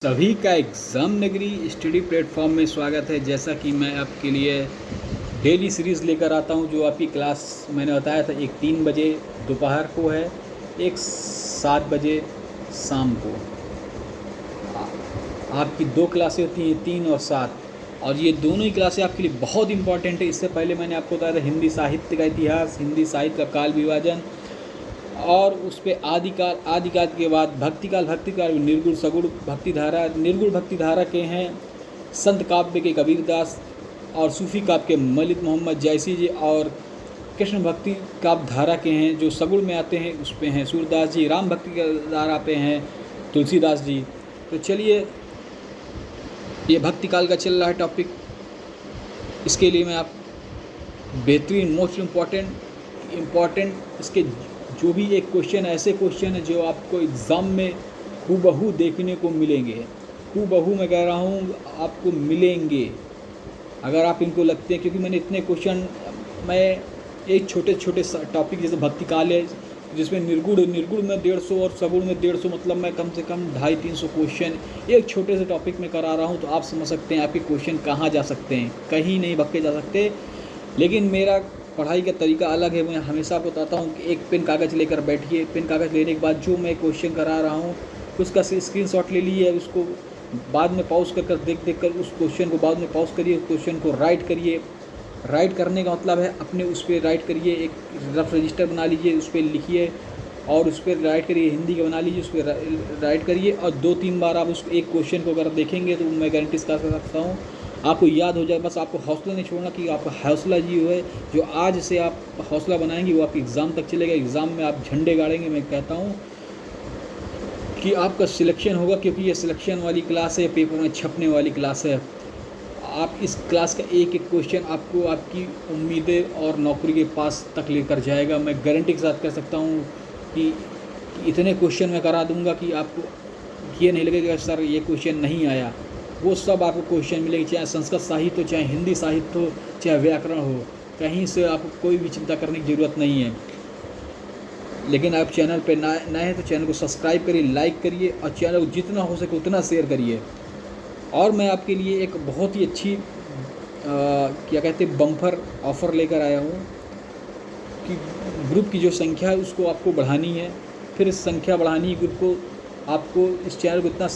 सभी का एग्ज़ाम नगरी स्टडी प्लेटफॉर्म में स्वागत है। जैसा कि मैं आपके लिए डेली सीरीज़ लेकर आता हूं, जो आपकी क्लास मैंने बताया था, एक 3 बजे दोपहर को है, एक 7 बजे शाम को। आपकी 2 क्लासें होती हैं, 3 और 7, और ये दोनों ही क्लासें आपके लिए बहुत इंपॉर्टेंट है। इससे पहले मैंने आपको बताया था हिंदी साहित्य का इतिहास, हिंदी साहित्य का काल विभाजन, और उस पर आदिकाल के बाद भक्तिकाल निर्गुण सगुण भक्तिधारा। निर्गुण भक्तिधारा के हैं संत काव्य के कबीरदास, और सूफी काव्य के मलिक मोहम्मद जैसी जी, और कृष्ण भक्ति काव्य धारा के हैं जो सगुण में आते हैं, उस पे हैं सूरदास जी। राम भक्ति धारा पे हैं तुलसीदास जी। तो चलिए, ये भक्तिकाल का चल रहा है टॉपिक। इसके लिए मैं आप बेहतरीन मोस्ट इम्पॉर्टेंट इसके जो भी एक क्वेश्चन, ऐसे क्वेश्चन है जो आपको एग्ज़ाम में हूबहू देखने को मिलेंगे। हूबहू मैं कह रहा हूँ, आपको मिलेंगे अगर आप इनको लगते हैं, क्योंकि मैंने इतने क्वेश्चन, मैं एक छोटे टॉपिक जैसे भक्तिकाल है जिसमें निर्गुण में 150 और सगुण में 150, मतलब मैं कम से कम 250-300 क्वेश्चन एक छोटे से टॉपिक में करा रहा हूँ। तो आप समझ सकते हैं आपके क्वेश्चन कहाँ जा सकते हैं, कहीं नहीं भक्के जा सकते। लेकिन मेरा पढ़ाई का तरीका अलग है। मैं हमेशा आपको बताता हूँ कि एक पेन कागज़ लेकर बैठिए। पेन कागज़ लेने के बाद जो मैं क्वेश्चन करा रहा हूँ उसका स्क्रीनशॉट ले लीजिए, उसको बाद में पॉज कर देख कर उस क्वेश्चन को बाद में पॉज करिए, उस क्वेश्चन को राइट करिए। राइट करने का मतलब है अपने उस पर राइट करिए, एक रफ रजिस्टर बना लीजिए, उस पर लिखिए और उस पर राइट करिए। हिंदी का बना लीजिए, उस पर राइट करिए, और 2-3 बार आप उस एक क्वेश्चन को अगर देखेंगे तो मैं गारंटी कर सकता हूँ आपको याद हो जाए। बस आपको हौसला नहीं छोड़ना, कि आपका हौसला जो है, जो आज से आप हौसला बनाएंगे वो आपके एग्ज़ाम तक चलेगा। एग्ज़ाम में आप झंडे गाड़ेंगे। मैं कहता हूँ कि आपका सिलेक्शन होगा, क्योंकि ये सिलेक्शन वाली क्लास है, पेपर में छपने वाली क्लास है। आप इस क्लास का एक क्वेश्चन आपको आपकी उम्मीदें और नौकरी के पास तक लेकर जाएगा। मैं गारंटी के साथ कह सकता हूँ कि इतने क्वेश्चन मैं करा दूँगा कि आपको ये नहीं लगेगा सर ये क्वेश्चन नहीं आया। वो सब आपको क्वेश्चन मिलेंगे, चाहे संस्कृत साहित्य हो, चाहे हिंदी साहित्य हो, चाहे व्याकरण हो। कहीं से आपको कोई भी चिंता करने की ज़रूरत नहीं है। लेकिन आप चैनल पे नए हैं तो चैनल को सब्सक्राइब करिए, लाइक करिए, और चैनल को जितना हो सके उतना शेयर करिए। और मैं आपके लिए एक बहुत ही अच्छी क्या कहते हैं बम्पर ऑफ़र लेकर आया हूँ कि ग्रुप की जो संख्या है उसको आपको बढ़ानी है। फिर इस संख्या बढ़ानी है, ग्रुप को आपको इस चैनल को इतना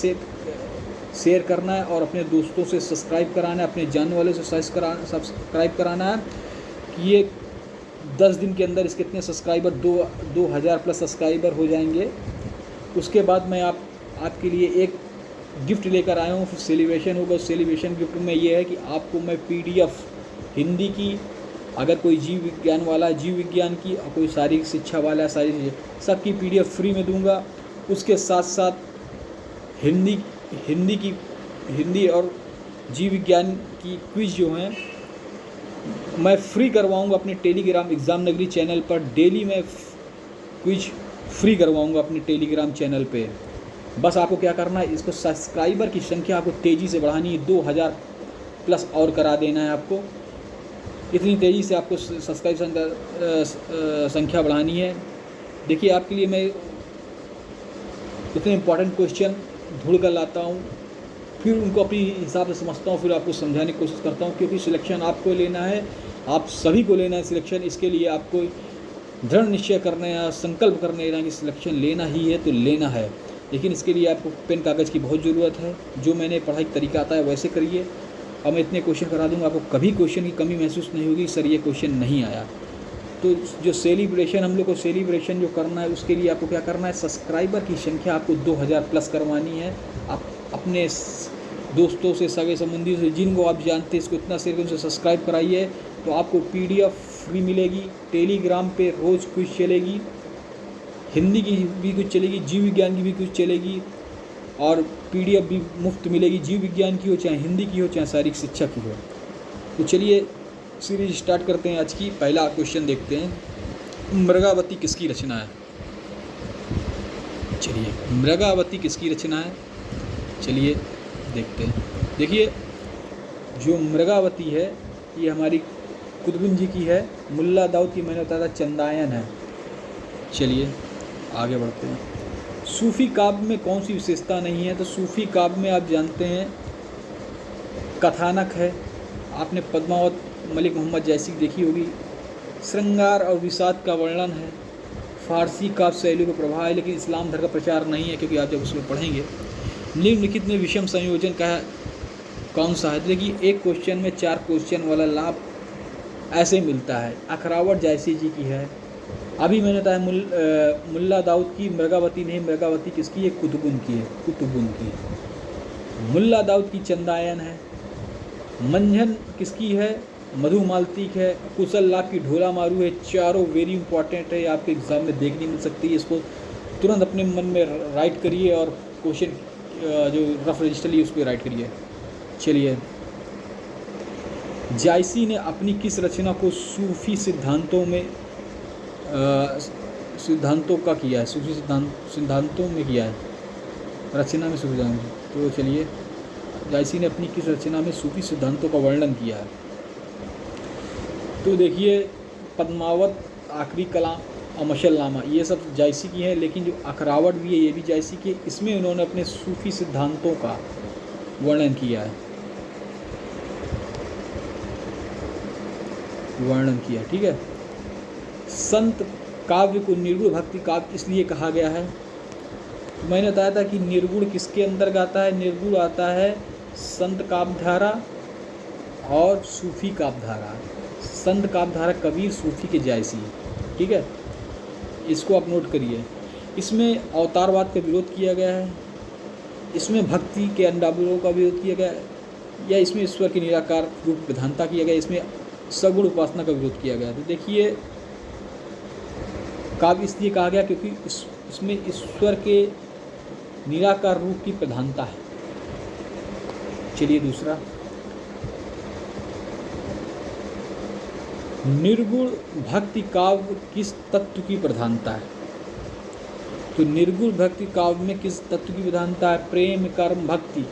शेयर करना है और अपने दोस्तों से सब्सक्राइब कराना है, अपने जानने वालों से सब्सक्राइब कराना है कि ये 10 दिन के अंदर इसके इतने सब्सक्राइबर 2000 प्लस सब्सक्राइबर हो जाएंगे। उसके बाद मैं आपके लिए एक गिफ्ट लेकर आया हूँ। फिर सेलिब्रेशन होगा। उस सेलिब्रेशन गिफ्ट में ये है कि आपको मैं PDF हिंदी की, अगर कोई जीव विज्ञान वाला जीव विज्ञान की, और कोई शारीरिक शिक्षा वाला सारी चीज़ें सबकी PDF फ्री में दूंगा। उसके साथ साथ हिंदी और जीव विज्ञान की क्विज़ जो हैं मैं फ्री करवाऊंगा अपने टेलीग्राम एग्ज़ाम नगरी चैनल पर। डेली मैं क्विज फ्री करवाऊंगा अपने टेलीग्राम चैनल पे। बस आपको क्या करना है, इसको सब्सक्राइबर की संख्या आपको तेज़ी से बढ़ानी है। 2000 प्लस और करा देना है आपको। इतनी तेज़ी से आपको सब्सक्राइबर संख्या बढ़ानी है। देखिए, आपके लिए मैं इतने इंपॉर्टेंट क्वेश्चन ढूंढ कर लाता हूँ, फिर उनको अपनी हिसाब से समझता हूँ, फिर आपको समझाने की कोशिश करता हूँ, क्योंकि सिलेक्शन आपको लेना है, आप सभी को लेना है सिलेक्शन। इसके लिए आपको दृढ़ निश्चय करना है, संकल्प करने है कि सिलेक्शन लेना ही है तो लेना है। लेकिन इसके लिए आपको पेन कागज़ की बहुत ज़रूरत है। जो मैंने पढ़ाई का तरीका आता है वैसे करिए, और मैं इतने क्वेश्चन करा दूँगा, आपको कभी क्वेश्चन की कमी महसूस नहीं होगी सर ये क्वेश्चन नहीं आया। तो जो सेलिब्रेशन हम लोग को सेलिब्रेशन जो करना है, उसके लिए आपको क्या करना है, सब्सक्राइबर की संख्या आपको 2000 प्लस करवानी है। आप अपने दोस्तों से, सगे संबंधी से, जिनको आप जानते हैं, इसको इतना शेयर करें, उनसे सब्सक्राइब कराइए। तो आपको PDF फ्री मिलेगी। टेलीग्राम पे रोज़ क्विज चलेगी, हिंदी की भी कुछ चलेगी, जीव विज्ञान की भी कुछ चलेगी, और PDF भी मुफ्त मिलेगी। जीव विज्ञान की हो, चाहे हिंदी की हो, चाहे शारीरिक शिक्षा की हो। तो चलिए सीरीज स्टार्ट करते हैं आज की। पहला क्वेश्चन देखते हैं, मृगावती किसकी रचना है। चलिए, मृगावती किसकी रचना है, चलिए देखते हैं। देखिए, जो मृगावती है ये हमारी कुतुबुद्दीन जी की है। मुल्ला दाऊद की मैंने बताया था चंदायन है। चलिए आगे बढ़ते हैं। सूफ़ी काव्य में कौन सी विशेषता नहीं है? तो सूफ़ी काव्य में आप जानते हैं कथानक है, आपने पद्मावत मलिक मोहम्मद जैसी देखी होगी, श्रृंगार और विषाद का वर्णन है, फ़ारसी काव्य शैली का प्रभाव है, लेकिन इस्लाम धर्म का प्रचार नहीं है, क्योंकि आप जब उसमें पढ़ेंगे। निम्नलिखित में विषम संयोजन का कौन सा है? देखिए, एक क्वेश्चन में 4 क्वेश्चन वाला लाभ ऐसे मिलता है। अखरावट जायसी जी की है, अभी मैंने बताया मुल्ला दाऊद की मृगावती नहीं, मृगावती किसकी है? कुतुबुन की है, कुतुबुन की। मुल्ला दाऊद की चंदायन है। मंझन किसकी है? मधुमालती है। कुशल लाभ की ढोला मारू है। चारों वेरी इंपॉर्टेंट है, आपके एग्जाम में देखने मिल सकती है। इसको तुरंत अपने मन में राइट करिए और क्वेश्चन जो रफ रजिस्टर लिए उस पर राइट करिए। चलिए, जायसी ने अपनी किस रचना को सूफी सिद्धांतों में सिद्धांतों का किया है? सूफी सिद्धांतों में किया है, रचना में सूफी सिद्धांत। तो चलिए, जायसी ने अपनी किस रचना में सूफी सिद्धांतों का वर्णन किया है? तो देखिए, पद्मावत, आखिरी कलाम और मशलनामा, ये सब जायसी की हैं, लेकिन जो अखरावट भी है ये भी जायसी की है। इसमें उन्होंने अपने सूफी सिद्धांतों का वर्णन किया है, ठीक है। संत काव्य को निर्गुण भक्ति काव्य इसलिए कहा गया है, मैंने बताया था कि निर्गुण किसके अंदर आता है? निर्गुण आता है संत काव्यधारा और सूफी काव्यधारा। संत काव्यधारा कबीर, सूफी के जायसी, ठीक है, इसको आप नोट करिए। इसमें अवतारवाद का विरोध किया गया है, इसमें भक्ति के अंडाबुलों का विरोध किया गया है, या इसमें ईश्वर की निराकार रूप प्रधानता किया गया, इसमें सगुण उपासना का विरोध किया गया। तो देखिए, काव्य इसलिए कहा गया क्योंकि इसमें ईश्वर के निराकार रूप की प्रधानता है। चलिए, दूसरा, निर्गुण भक्ति काव्य किस तत्व की प्रधानता है? तो निर्गुण भक्ति काव्य में किस तत्व की प्रधानता है? प्रेम, कर्म, भक्ति,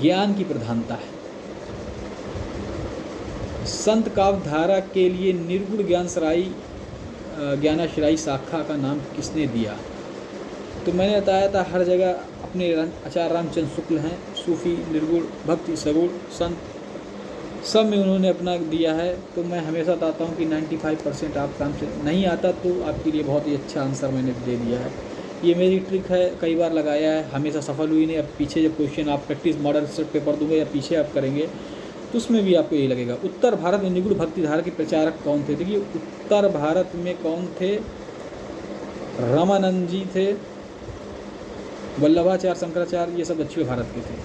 ज्ञान की प्रधानता है। संत काव्य धारा के लिए निर्गुण ज्ञानाश्राई शाखा का नाम किसने दिया? तो मैंने बताया था हर जगह अपने आचार्य रामचंद्र शुक्ल हैं, सूफी, निर्गुण, भक्ति, सगुण, संत, सब में उन्होंने अपना दिया है। तो मैं हमेशा बताता हूँ कि 95% आपका आंसर नहीं आता तो आपके लिए बहुत ही अच्छा आंसर मैंने दे दिया है। ये मेरी ट्रिक है, कई बार लगाया है, हमेशा सफल हुई नहीं। अब पीछे जब क्वेश्चन आप प्रैक्टिस मॉडल सेट पेपर दूंगा या पीछे आप करेंगे तो उसमें भी आपको यही लगेगा। उत्तर भारत में निर्गुण भक्ति धारा के प्रचारक कौन थे? देखिए, उत्तर भारत में कौन थे? रामानंद जी थे, वल्लभाचार्य, शंकराचार्य, ये सब दक्षिण भारत के थे।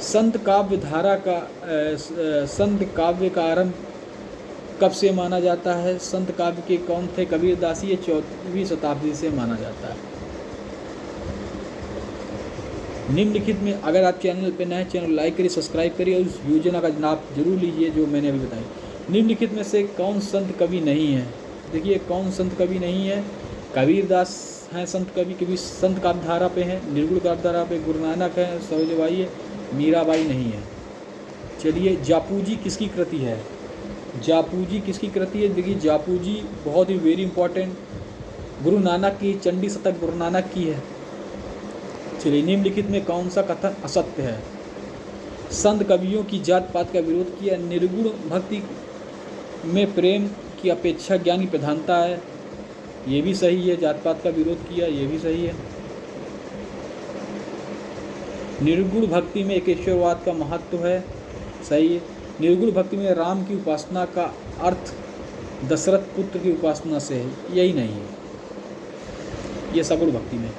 संत काव्य धारा का संत काव्य का आरंभ कब से माना जाता है? संत काव्य के कौन थे? कबीरदास, ये 14वीं शताब्दी से माना जाता है। निम्नलिखित में, अगर आप चैनल पर नए, चैनल लाइक करिए, सब्सक्राइब करिए और उस योजना का लाभ जरूर लीजिए जो मैंने अभी बताई। निम्नलिखित में से कौन संत कवि नहीं है? देखिए, कौन संत कवि नहीं है? कबीरदास हैं संत कवि, क्योंकि संत काव्यधारा पे हैं, निर्गुण काव्यधारा पे गुरु नानक हैं, सरोजबाई है, मीराबाई नहीं है। चलिए, जापूजी किसकी कृति है? जापूजी किसकी कृति है? देखिए, जापूजी बहुत ही वेरी इंपॉर्टेंट, गुरु नानक की चंडी शतक गुरु नानक की है। चलिए, निम्नलिखित में कौन सा कथन असत्य है? संत कवियों की जात पात का विरोध किया, निर्गुण भक्ति में प्रेम की अपेक्षा ज्ञान की प्रधानता है, ये भी सही है। जात पात का विरोध किया, ये भी सही है। निर्गुण भक्ति में एकेश्वरवाद का महत्व है, सही है। निर्गुण भक्ति में राम की उपासना का अर्थ दशरथ पुत्र की उपासना से है, यही नहीं है, ये सगुण भक्ति में।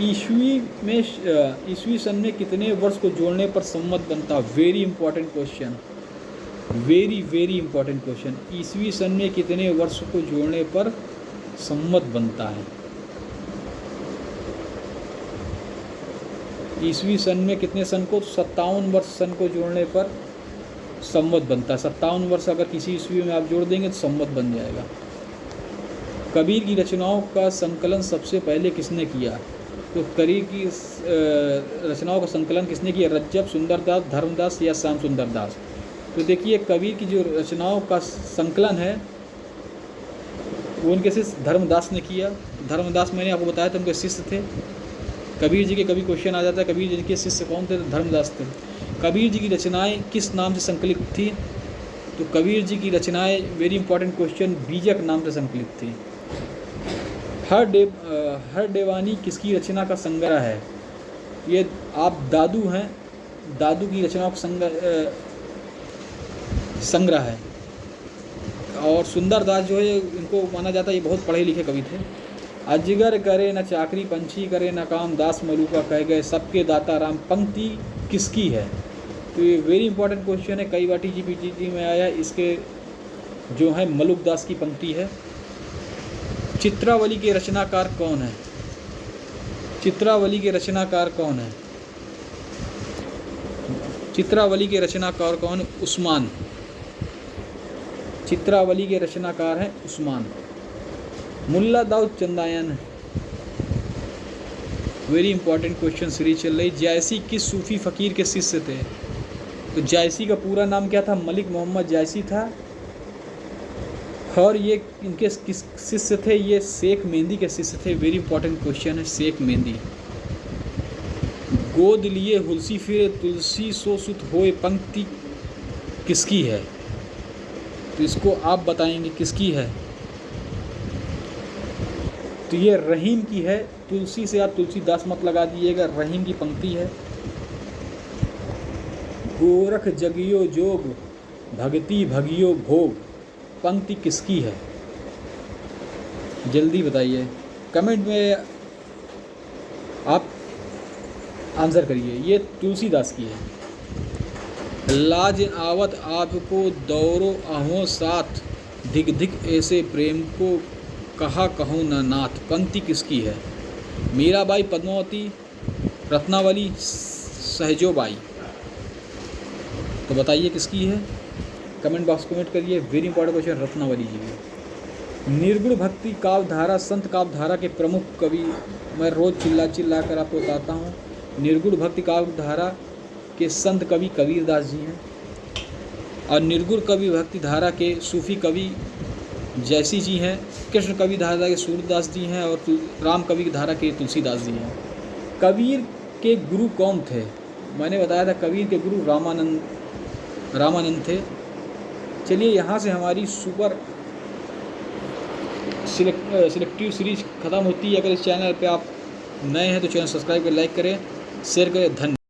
ईस्वी सन में कितने वर्ष को जोड़ने पर संवत बनता? Very important question, very very important question. ईस्वी सन में कितने वर्ष को जोड़ने पर संवत बनता है? ईस्वी सन में कितने सन को? 57 वर्ष सन को जोड़ने पर संवत बनता है। 57 वर्ष अगर किसी ईस्वी में आप जोड़ देंगे तो संवत बन जाएगा। कबीर की रचनाओं का संकलन सबसे पहले किसने किया? तो कबीर की रचनाओं का संकलन किसने किया? रज्जब, सुंदरदास, धर्मदास या श्याम सुंदर दास? तो देखिए, कबीर की जो रचनाओं का संकलन है वो उनके शिष्य धर्मदास ने किया। धर्मदास मैंने आपको बताया था उनके शिष्य थे। कबीर जी के कभी क्वेश्चन आ जाता है कबीर जी के शिष्य कौन थे, तो धर्मदास थे। कबीर जी की रचनाएं किस नाम से संकलित थी, तो कबीर जी की रचनाएं, वेरी इंपॉर्टेंट क्वेश्चन, बीजक नाम से संकलित थी। हर देवानी किसकी रचना का संग्रह है, ये आप दादू हैं, दादू की रचनाओं का संग्रह है। और सुंदरदास जो है इनको माना जाता है ये बहुत पढ़े लिखे कवि थे। अजगर करे न चाकरी, पंछी करे न काम, दास मलूका कह गए सबके दाता राम, पंक्ति किसकी है, तो ये वेरी इंपॉर्टेंट क्वेश्चन है, कई बार टीजीपीटी में आया। इसके जो है मलुक दास की पंक्ति है। चित्रावली के रचनाकार कौन है, चित्रावली के रचनाकार कौन है, चित्रावली के रचनाकार कौन है, उस्मान। चित्रावली के रचनाकार हैं Usman. Mulla Daud Chandayan, very important question series चल रही। जायसी किस सूफी फ़कीर के शिष्य थे, तो जायसी का पूरा नाम क्या था, मलिक मोहम्मद जायसी था। और ये इनके किस शिष्य थे, ये शेख मेहंदी के शिष्य थे। वेरी इंपॉर्टेंट क्वेश्चन है, शेख मेहंदी। गोद लिए हुलसी फिरे तुलसी सो सुत होए, पंक्ति किसकी है, तो इसको आप बताएंगे किसकी है, तो ये रहीम की है। तुलसी से आप तुलसीदास मत लगा दीजिएगा, रहीम की पंक्ति है। गोरख जगियो जोग, भगति भगियो भोग, पंक्ति किसकी है, जल्दी बताइए, कमेंट में आप आंसर करिए। ये तुलसीदास की है। लाज आवत आपको दौरो अहो साथ, धिक धिक ऐसे प्रेम को कहा कहूँ न नाथ, पंक्ति किसकी है, मीराबाई, पद्मावती, रत्नावली, सहजोबाई, तो बताइए किसकी है, कमेंट बॉक्स कमेंट करिए। वेरी इंपॉर्टेंट क्वेश्चन, रत्नावली जी की। निर्गुण भक्ति काव्य धारा, संत काव्य धारा के प्रमुख कवि, मैं रोज़ चिल्ला कर आपको बताता हूँ। निर्गुण भक्ति काव्य धारा के संत कवि कबीरदास जी हैं, और निर्गुण कवि भक्ति धारा के सूफी कवि जैसी जी हैं। कृष्ण कवि धारा के सूरदास जी हैं, और राम कवि धारा के तुलसीदास जी हैं। कबीर के गुरु कौन थे, मैंने बताया था कबीर के गुरु रामानंद थे। चलिए यहाँ से हमारी सुपर सिलेक्टिव सीरीज ख़त्म होती है। अगर इस चैनल पे आप नए हैं तो चैनल सब्सक्राइब करें, लाइक करें, शेयर करें। धन्यवाद।